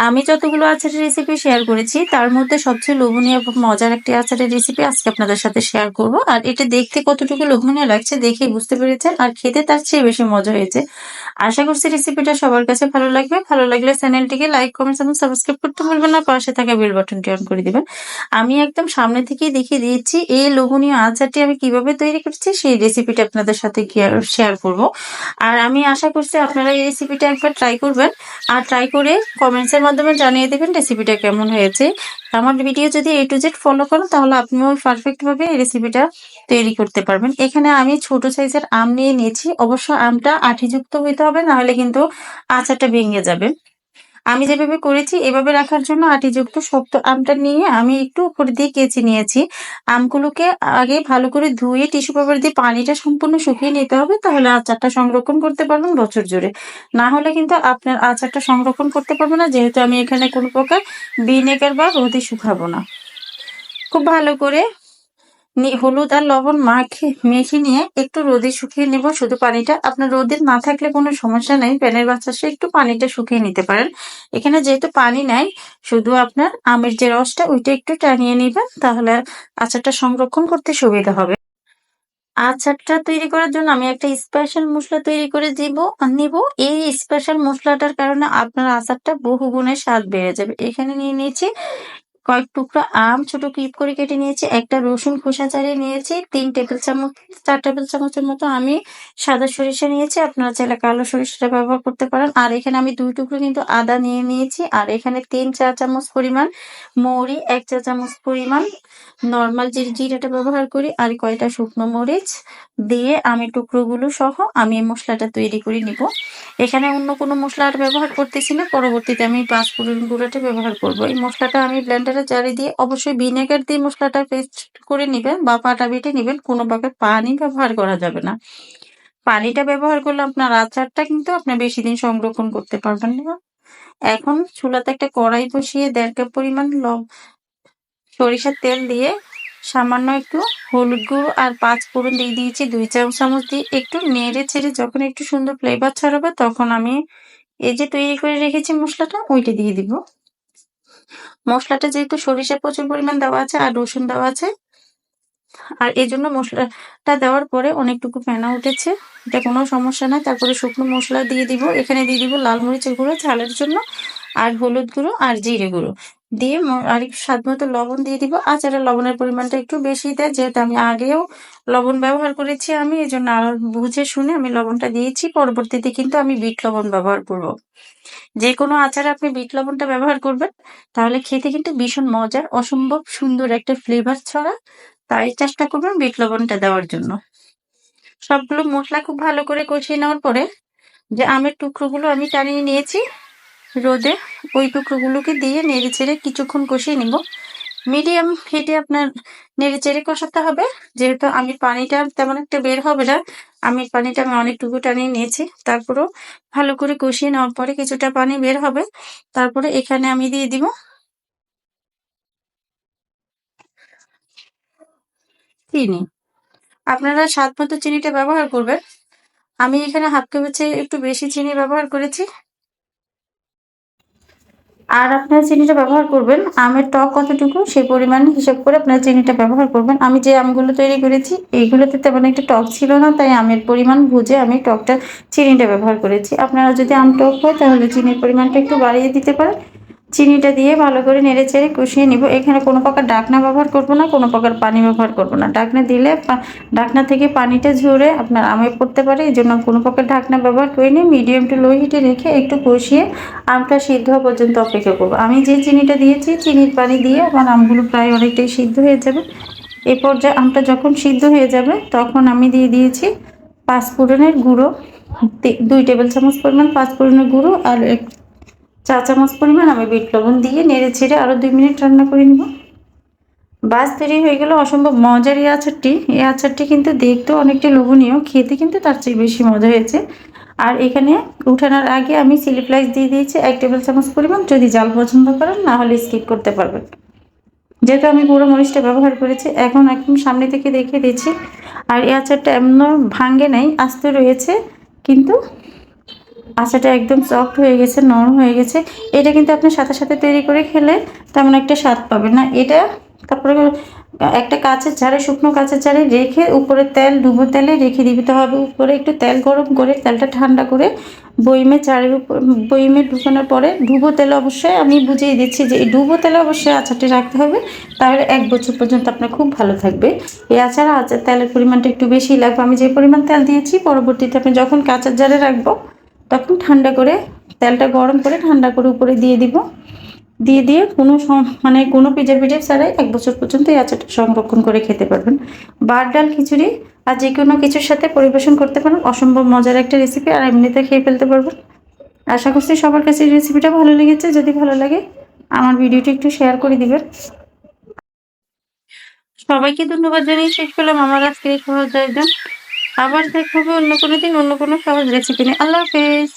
আমি যতগুলো আচারের রেসিপি শেয়ার করেছি তার মধ্যে সবচেয়ে লোভনীয় এবং মজার একটি আচারের রেসিপি আজকে আপনাদের সাথে শেয়ার করব। আর এটা দেখতে কতটুকু লোভনীয় লাগছে দেখেই বুঝতে পেরেছেন, আর খেতে তার চেয়ে বেশি মজা হয়েছে। আশা করছি রেসিপিটা সবার কাছে ভালো লাগবে। ভালো লাগলে চ্যানেলটিকে লাইক, কমেন্টস এবং সাবস্ক্রাইব করতে ভুলবেন না। পাশে থাকা বেল বাটনটি অন করে দিবেন। আমি একদম সামনে থেকেই দেখিয়ে দিয়েছি এই লোভনীয় আচারটি আমি কিভাবে তৈরি করছি, সেই রেসিপিটা আপনাদের সাথে শেয়ার করব। আর আমি আশা করছি আপনারা এই রেসিপিটা একবার ট্রাই করবেন, আর ট্রাই করে কমেন্টস এর মাধ্যমে জানিয়ে দেবেন রেসিপিটা কেমন হয়েছে। আমার ভিডিও যদি A to Z ফলো করেন তাহলে আপনিও পারফেক্ট ভাবে এই রেসিপিটা তৈরি করতে পারবেন। এখানে আমি ছোট সাইজের আম নিয়ে নিয়েছি। অবশ্য আমটা আঠিযুক্ত হইতে হবে, না হলে কিন্তু আচারটা ভেঙে যাবে। আমি যেভাবে করেছি এভাবে রাখার জন্য আটিযুক্ত শক্ত আমটা নিয়ে আমি একটু উপর দিয়ে কেচি নিয়েছি। আমগুলোকে আগে ভালো করে ধুয়ে টিস্যু পেপার দিয়ে পানিটা সম্পূর্ণ শুকিয়ে নিতে হবে, তাহলে আচারটা সংরক্ষণ করতে পারবেন বছর জুড়ে। না হলে কিন্তু আপনার আচারটা সংরক্ষণ করতে পারবে না, যেহেতু আমি এখানে কোনো প্রকার ভিনেগার বা রোদে শুকাবো না। খুব ভালো করে হলুদ আর লবণ মেখে নিয়ে একটু রোদে শুকিয়ে নেব শুধু পানিটা। আপনার রোদে না থাকলে কোনো সমস্যা নেই, প্যানের বাতাসে একটু পানিটা শুকিয়ে নিতে পারেন। এখানে যেহেতু পানি নাই, শুধু আপনার আমের যে রসটা ওইটা একটু টানিয়ে নেবেন, তাহলে আচারটা সংরক্ষণ করতে সুবিধা হবে। আচারটা তৈরি করার জন্য আমি একটা স্পেশাল মশলা তৈরি করে নিব। এই স্পেশাল মশলাটার কারণে আপনার আচারটা বহু গুণে স্বাদ বেড়ে যাবে। এখানে নিয়ে নিয়েছি কয়েক টুকরা আম ছোট কিউব করে কেটে নিয়েছি, একটা রসুন খোসা ছাড়িয়ে নিয়েছি, 4 টেবিল চামচের মতো আমি সাদা সরিষা নিয়েছি। আপনারা চাইলে কালো সরিষাটা ব্যবহার করতে পারেন। আর এখানে আমি 2 টুকরো কিন্তু আদা নিয়ে নিয়েছি। আর এখানে 3 চা চামচ পরিমাণ মৌরি, 1 চা চামচ পরিমাণ নর্মাল যে জিরাটা ব্যবহার করি, আর কয়টা শুকনো মরিচ দিয়ে আমি টুকরোগুলো সহ আমি এই মশলাটা তৈরি করে নিব। এখানে অন্য কোনো মশলা আর ব্যবহার করতেছি না, পরবর্তীতে আমি পাঁচফোড়ন গুঁড়োটা ব্যবহার করব। এই মশলাটা আমি ব্লেন্ডারে জারে দিয়ে, অবশ্যই ভিনেগার দিয়ে মশলাটা পেস্ট করে নিবেন বা পাটা বেটে নিবেন, কোনো প্রকার পানি ব্যবহার করা যাবে না। পানিটা ব্যবহার করলে আপনার আচারটা কিন্তু আপনি বেশি দিন সংরক্ষণ করতে পারবেন না। এখন চুলাতে একটা কড়াই বসিয়ে 1.5 কাপ পরিমাণ সরিষার তেল দিয়ে সামান্য একটু হলুদ গুঁড়ো আর 5 ফোড়ন দিয়ে দিয়েছি 2 চা চামচ দিয়ে একটু নেড়ে ছেড়ে যখন একটু সুন্দর ফ্লেভার ছড়াবে, তখন আমি এই যে তৈরি করে রেখেছি মশলাটা ওইটা দিয়ে দিব। মশলাটা যেহেতু সরিষা প্রচুর পরিমাণ দেওয়া আছে আর রসুন দেওয়া আছে, আর এই জন্য মশলাটা দেওয়ার পরে অনেকটুকু ফেনা উঠেছে, এটা কোনো সমস্যা নাই। তারপরে শুকনো মশলা দিয়ে দিব। এখানে দিয়ে দিব লাল মরিচের গুঁড়ো ঝালের জন্য, আর হলুদ গুঁড়ো আর জিরে গুঁড়ো দিয়ে আর একটু স্বাদ মতো লবণ দিয়ে দিব। আচারের লবণের পরিমাণটা একটু বেশি দেয়, যেহেতু আমি আগেও লবণ ব্যবহার করেছি আমি, এই জন্য আরো বুঝে শুনে আমি লবণটা দিয়েছি। পরবর্তীতে কিন্তু আমি বিট লবণ ব্যবহার করব। যে কোনো আচারে আপনি বিট লবণটা ব্যবহার করবেন, তাহলে খেতে কিন্তু ভীষণ মজার, অসম্ভব সুন্দর একটা ফ্লেভার ছড়া। তাই চেষ্টা করবেন বিট লবণটা দেওয়ার জন্য। সবগুলো মশলা খুব ভালো করে কষিয়ে নেওয়ার পরে যে আমের টুকরোগুলো আমি টানিয়ে নিয়েছি রোদে, ওই টুকরোগুলোকে দিয়ে নেড়ে চেড়ে কিছুক্ষণ কষিয়ে নিব। মিডিয়াম হিটে আপনার নেড়ে চেড়ে কষাতে হবে, যেহেতু আমি পানিটা তেমন একটা বের হবে না। আমি পানিটা আমি অনেকটুকু টানিয়ে নিয়েছি। তারপরেও ভালো করে কষিয়ে নেওয়ার পরে কিছুটা পানি বের হবে, তারপরে এখানে আমি দিয়ে দিব চিনি। আপনারা স্বাদ মতো চিনিটা ব্যবহার করবেন। আমি এখানে হাফ কাপের চেয়ে একটু বেশি চিনি ব্যবহার করেছি। আর আপনারা চিনিটা ব্যবহার করবেন আমের টক কতটুকু সেই পরিমাণ হিসাব করে আপনারা চিনিটা ব্যবহার করবেন। আমি যে আমগুলো তৈরি করেছি এইগুলোতে তেমন একটা টক ছিল না, তাই আমের পরিমাণ বুঝে আমি চিনিটা ব্যবহার করেছি। আপনারা যদি আম টক হয় তাহলে চিনির পরিমাণটা একটু বাড়িয়ে দিতে পারেন। চিনিটা দিয়ে ভালো করে নেড়ে চেড়ে কষিয়ে নিব। এখানে কোনো প্রকার ঢাকনা ব্যবহার করব না, কোনো প্রকার পানি ব্যবহার করব না। ঢাকনা দিলে ঢাকনা থেকে পানিটা ঝরে আপনার আমে পড়তে পারে, এই জন্য কোনো প্রকার ঢাকনা ব্যবহার করিনি। মিডিয়াম টু লো হিটে রেখে একটু কষিয়ে আমটা সিদ্ধ হওয়া পর্যন্ত অপেক্ষা করব। আমি যে চিনিটা দিয়েছি চিনির পানি দিয়ে আমার আমগুলো প্রায় অনেকটাই সিদ্ধ হয়ে যাবে। এ পর্যায়ে আমটা যখন সিদ্ধ হয়ে যাবে তখন আমি দিয়ে দিয়েছি পাঁচফোড়নের গুঁড়ো, 2 টেবিল চামচ পরিমাণ পাঁচফোড়নের গুঁড়ো, আর 1 চা চামচ পরিমাণ আমি বিট লবণ দিয়ে নেড়ে ছেড়ে আরো 2 মিনিট রান্না করে নিব। বাস তৈরি হয়ে গেল অসম্ভব মজার এই আচারটি। এই আচারটি কিন্তু দেখতেও অনেকটা লোভনীয়, খেতে কিন্তু তার চেয়ে বেশি মজা হয়েছে। আর এখানে উঠানোর আগে আমি চিলি ফ্লেক্স দিয়ে দিয়েছি 1 টেবিল চামচ পরিমাণ। যদি জাল পছন্দ করেন না হলে স্কিপ করতে পারবেন, যেহেতু আমি গুঁড়ো মরিচটা ব্যবহার করেছি। এখন একদম সামনে থেকে দেখিয়ে দিচ্ছি। আর এই আচারটা এমন ভাঙ্গে নাই, আস্তে রয়েছে, কিন্তু আচারটা একদম সফট হয়ে গেছে, নরম হয়ে গেছে। এটা কিন্তু আপনি সাথে সাথে তৈরি করে খেলে তেমন একটা স্বাদ পাবেন না। এটা তারপরে একটা কাঁচের জারে, শুকনো কাঁচের জারে রেখে উপরে তেল, ডুবো তেলে রেখে দিতে হবে। উপরে একটু তেল গরম করে তেলটা ঠান্ডা করে বয়মে জারের উপর বয়মে ঢুকানোর পরে ডুবো তেলে, অবশ্যই আমি বুঝিয়ে দিচ্ছি যে এই ডুবো তেলে অবশ্যই আচারটি রাখতে হবে, তাহলে 1 বছর পর্যন্ত আপনার খুব ভালো থাকবে। এই আচার তেলের পরিমাণটা একটু বেশিই লাগবে। আমি যে পরিমাণ তেল দিয়েছি, পরবর্তীতে আপনি যখন কাঁচের জারে রাখবো তখন ঠান্ডা করে, তেলটা গরম করে ঠান্ডা করে উপরে দিয়ে দিব। দিয়ে কোনো মানে কোনো প্রিজারভেটিভ ছাড়াই 1 বছর পর্যন্ত এই আচারটা সংরক্ষণ করে খেতে পারবেন। ভাত, ডাল, খিচুড়ি আর যেকোনো কিছুর সাথে পরিবেশন করতে পারেন। অসম্ভব মজার একটা রেসিপি, আর এমনিতে খেয়ে ফেলতে পারবেন। আশা করছি সবার কাছে এই রেসিপিটা ভালো লেগেছে। যদি ভালো লাগে আমার ভিডিওটি একটু শেয়ার করে দিবেন। সবাইকে ধন্যবাদ জানিয়ে শেষ করলাম আমার আজকের এই সহজ আয়োজন। আবার দেখা হবে অন্য কোনো দিন অন্য কোনো সহজ রেসিপি নিয়ে। আল্লাহ হাফেজ।